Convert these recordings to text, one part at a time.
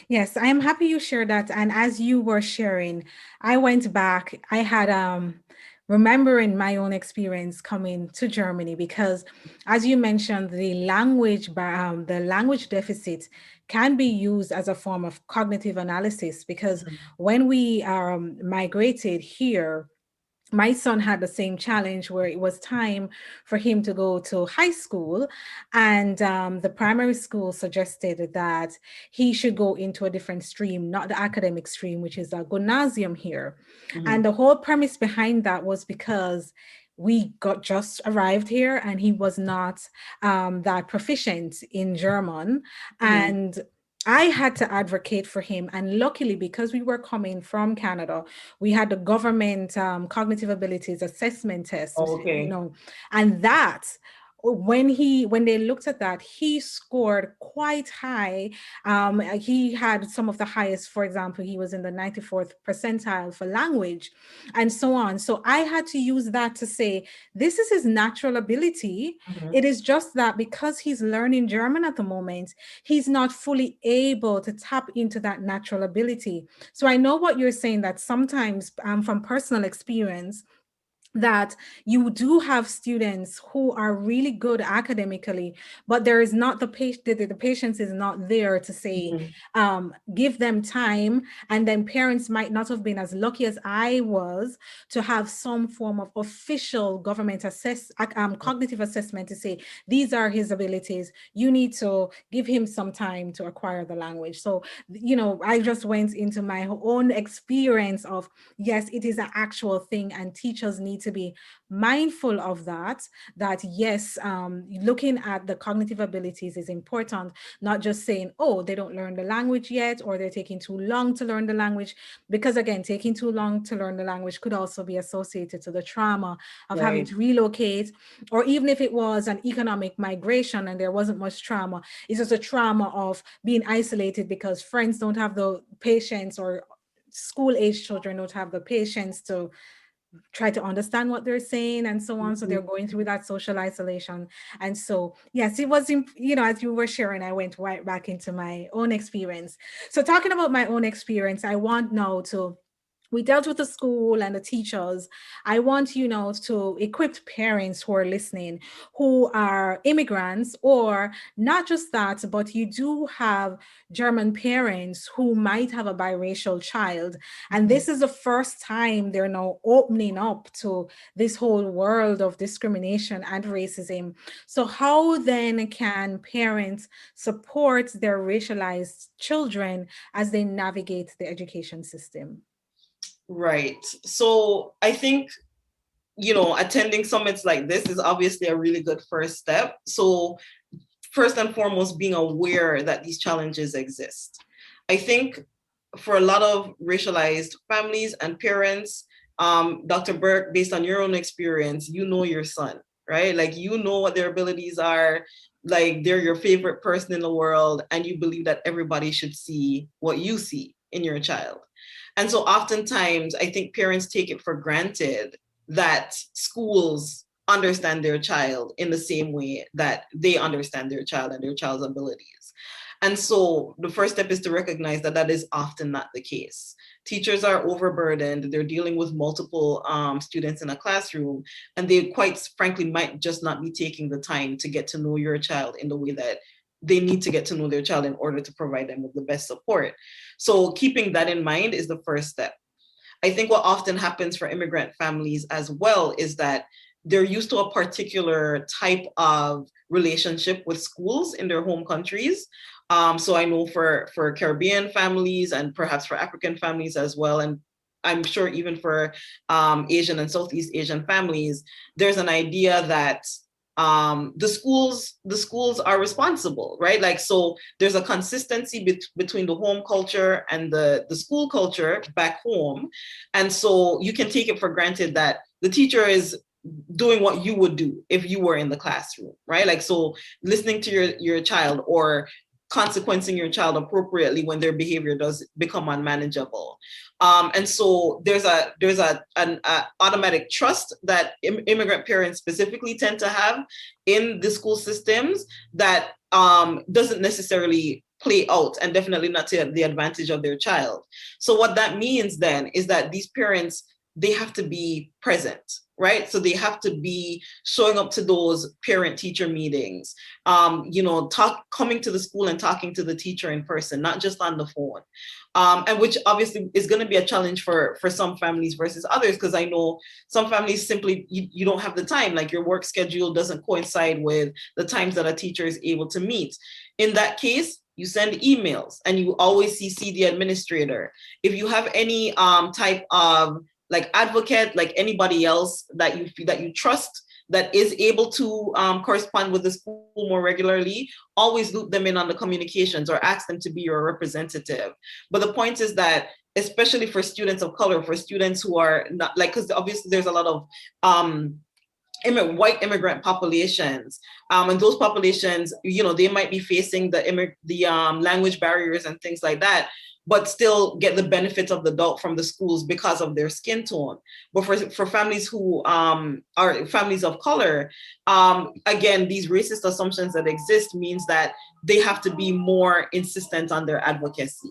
Yes, I am happy you shared that. And as you were sharing, I went back. I had remembering my own experience coming to Germany because, as you mentioned, the language deficit can be used as a form of cognitive analysis because when we migrated here, my son had the same challenge where it was time for him to go to high school, and the primary school suggested that he should go into a different stream, not the academic stream, which is a gymnasium here. And Mhm. the whole premise behind that was because we got just arrived here and he was not that proficient in German. Mhm. And I had to advocate for him. And luckily, because we were coming from Canada, we had the government cognitive abilities assessment test, Okay. and that when they looked at that, he scored quite high. He had some of the highest. For example, he was in the 94th percentile for language, and so on. So I had to use that to say this is his natural ability. Mhm. It is just that because he's learning German at the moment, he's not fully able to tap into that natural ability. So I know what you're saying, that sometimes from personal experience, that you do have students who are really good academically, but there is not the patience is not there to say, Mhm. give them time. And then parents might not have been as lucky as I was to have some form of official government cognitive assessment to say, these are his abilities. You need to give him some time to acquire the language. So, I just went into my own experience of, yes, it is an actual thing, and teachers need to be mindful of that yes, looking at the cognitive abilities is important, not just saying, oh, they don't learn the language yet, or they're taking too long to learn the language, because again, taking too long to learn the language could also be associated to the trauma of having Right. to relocate, or even if it was an economic migration and there wasn't much trauma, it's just a trauma of being isolated because friends don't have the patience, or school age children don't have the patience to try to understand what they're saying and so on. So they're Mhm. going through that social isolation. And so, yes, it was, as you were sharing, I went right back into my own experience. So, talking about my own experience, I want now to we dealt with the school and the teachers. I want to equip parents who are listening, who are immigrants, or not just that, but you do have German parents who might have a biracial child. And Mhm. this is the first time they're now opening up to this whole world of discrimination and racism. So, how then can parents support their racialized children as they navigate the education system? Right. So I think, attending summits like this is obviously a really good first step. So first and foremost, being aware that these challenges exist. I think for a lot of racialized families and parents, Dr. Burke, based on your own experience, you know your son, right? Like, you know what their abilities are, like they're your favorite person in the world, and you believe that everybody should see what you see in your child. And so oftentimes I think parents take it for granted that schools understand their child in the same way that they understand their child and their child's abilities. And so the first step is to recognize that that is often not the case. Teachers are overburdened. They're dealing with multiple students in a classroom, and they quite frankly might just not be taking the time to get to know your child in the way that they need to get to know their child in order to provide them with the best support. So keeping that in mind is the first step. I think what often happens for immigrant families as well is that they're used to a particular type of relationship with schools in their home countries. So I know for Caribbean families and perhaps for African families as well, and I'm sure even for Asian and Southeast Asian families, there's an idea that the schools are responsible, right? Like, so there's a consistency between the home culture and the school culture back home, and so you can take it for granted that the teacher is doing what you would do if you were in the classroom, right? Like, so listening to your child, or consequencing your child appropriately when their behavior does become unmanageable. And so there's an automatic trust that immigrant parents specifically tend to have in the school systems that doesn't necessarily play out, and definitely not to the advantage of their child. So what that means then is that these parents, they have to be present, right? So they have to be showing up to those parent teacher meetings, coming to the school and talking to the teacher in person, not just on the phone. And which obviously is going to be a challenge for some families versus others, because I know some families simply, you don't have the time, like your work schedule doesn't coincide with the times that a teacher is able to meet. In that case, you send emails and you always CC the administrator. If you have any type of like advocate, like anybody else that you trust that is able to correspond with the school more regularly, always loop them in on the communications or ask them to be your representative. But the point is that, especially for students of color, for students who are not, like, because obviously there's a lot of white immigrant populations, and those populations, they might be facing the language barriers and things like that, but still get the benefits of the adult from the schools because of their skin tone. But for families who are families of color, again, these racist assumptions that exist means that they have to be more insistent on their advocacy.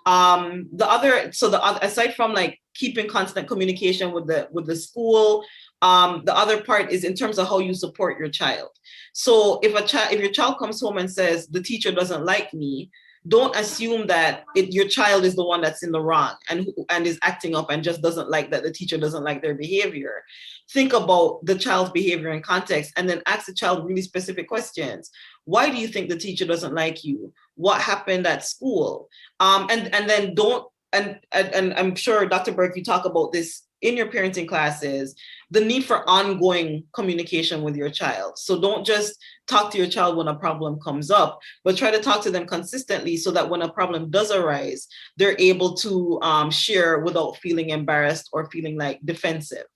Aside from like keeping constant communication with the school, the other part is in terms of how you support your child. So if your child comes home and says the teacher doesn't like me, don't assume that your child is the one that's in the wrong and is acting up and just doesn't like that the teacher doesn't like their behavior. Think about the child's behavior in context, and then ask the child really specific questions. Why do you think the teacher doesn't like you? What happened at school? And then don't, and I'm sure, Dr. Burke, you talk about this in your parenting classes, the need for ongoing communication with your child. So don't just talk to your child when a problem comes up, but try to talk to them consistently so that when a problem does arise, they're able to share without feeling embarrassed or feeling like defensive.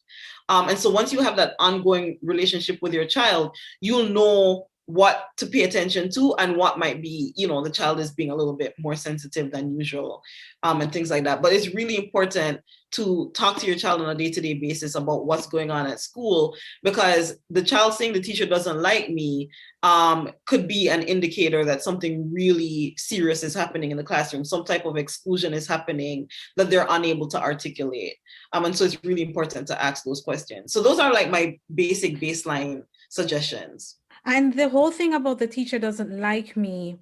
And so once you have that ongoing relationship with your child, you'll know what to pay attention to and what might be, the child is being a little bit more sensitive than usual, and things like that. But it's really important to talk to your child on a day-to-day basis about what's going on at school, because the child saying the teacher doesn't like me could be an indicator that something really serious is happening in the classroom, some type of exclusion is happening that they're unable to articulate. And so it's really important to ask those questions. So those are like my basic baseline suggestions. And the whole thing about the teacher doesn't like me,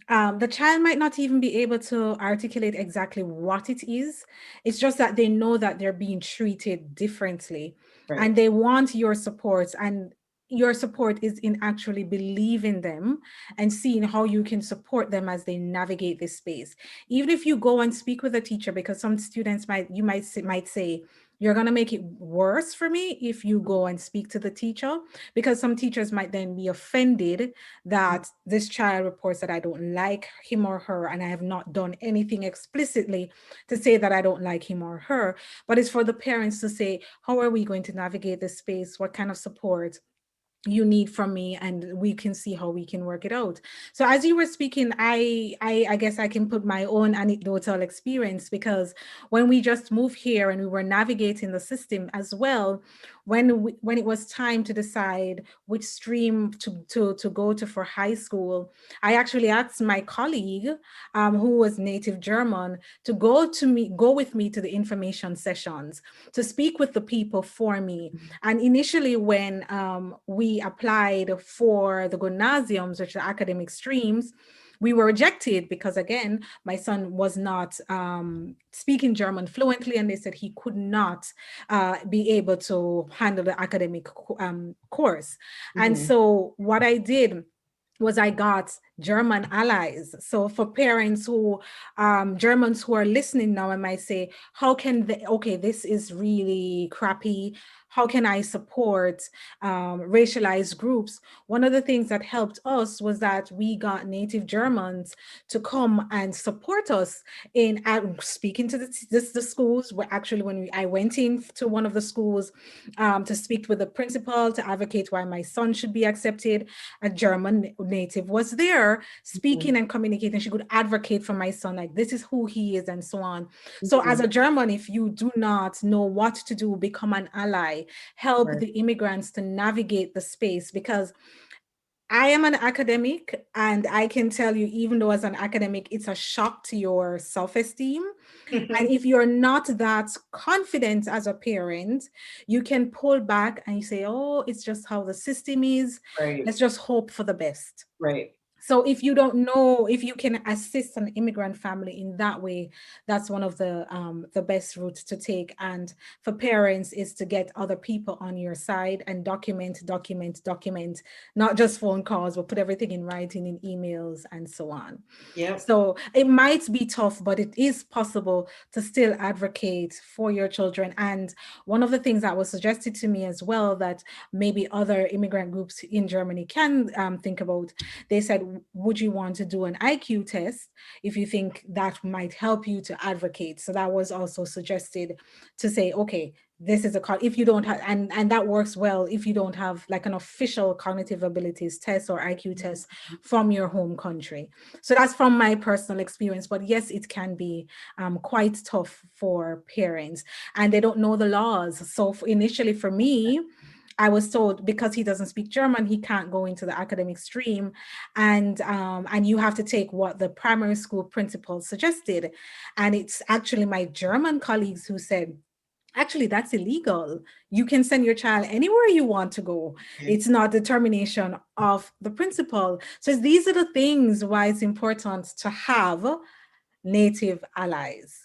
the child might not even be able to articulate exactly what it is. It's just that they know that they're being treated differently, Right. and they want your support. And your support is in actually believing them and seeing how you can support them as they navigate this space. Even if you go and speak with a teacher, because some students might say, you're going to make it worse for me if you go and speak to the teacher, because some teachers might then be offended that this child reports that I don't like him or her, and I have not done anything explicitly to say that I don't like him or her. But it's for the parents to say, how are we going to navigate this space? What kind of support you need from me, and we can see how we can work it out. So as you were speaking, I guess I can put my own anecdotal experience, because when we just moved here and we were navigating the system as well, when it was time to decide which stream to go to for high school, I actually asked my colleague, who was native German, to go with me to the information sessions, to speak with the people for me. And initially, when we applied for the gymnasiums, which are academic streams, we were rejected because, again, my son was not speaking German fluently, and they said he could not be able to handle the academic course. And so what I did was I got German allies. So for parents who, Germans who are listening now and might say, how can they, okay, this is really crappy. How can I support racialized groups? One of the things that helped us was that we got native Germans to come and support us in speaking to the schools. Actually, when I went in to one of the schools to speak with the principal, to advocate why my son should be accepted, a German native was there speaking and communicating. She could advocate for my son, like, this is who he is, and so on. So as a German, if you do not know what to do, become an ally, help the immigrants to navigate the space, because I am an academic, and I can tell you, even though as an academic, it's a shock to your self-esteem. And if you're not that confident as a parent, you can pull back and you say, oh, it's just how the system is. Right, Let's just hope for the best. right. So if you don't know if you can assist an immigrant family in that way, that's one of the best routes to take. And for parents is to get other people on your side and document, not just phone calls, but put everything in writing in emails and so on. Yep. So it might be tough, but it is possible to still advocate for your children. And one of the things that was suggested to me as well that maybe other immigrant groups in Germany can think about, they said, would you want to do an IQ test if you think that might help you to advocate? So that was also suggested to say, okay, this is if you don't have, and that works well if you don't have like an official cognitive abilities test or IQ test from your home country. So that's from my personal experience. But yes, it can be quite tough for parents, and they don't know the laws. So initially for me, I was told because he doesn't speak German, he can't go into the academic stream, and you have to take what the primary school principal suggested. And it's actually my German colleagues who said, actually, that's illegal. You can send your child anywhere you want to go. It's not determination of the principal. So these are the things why it's important to have native allies.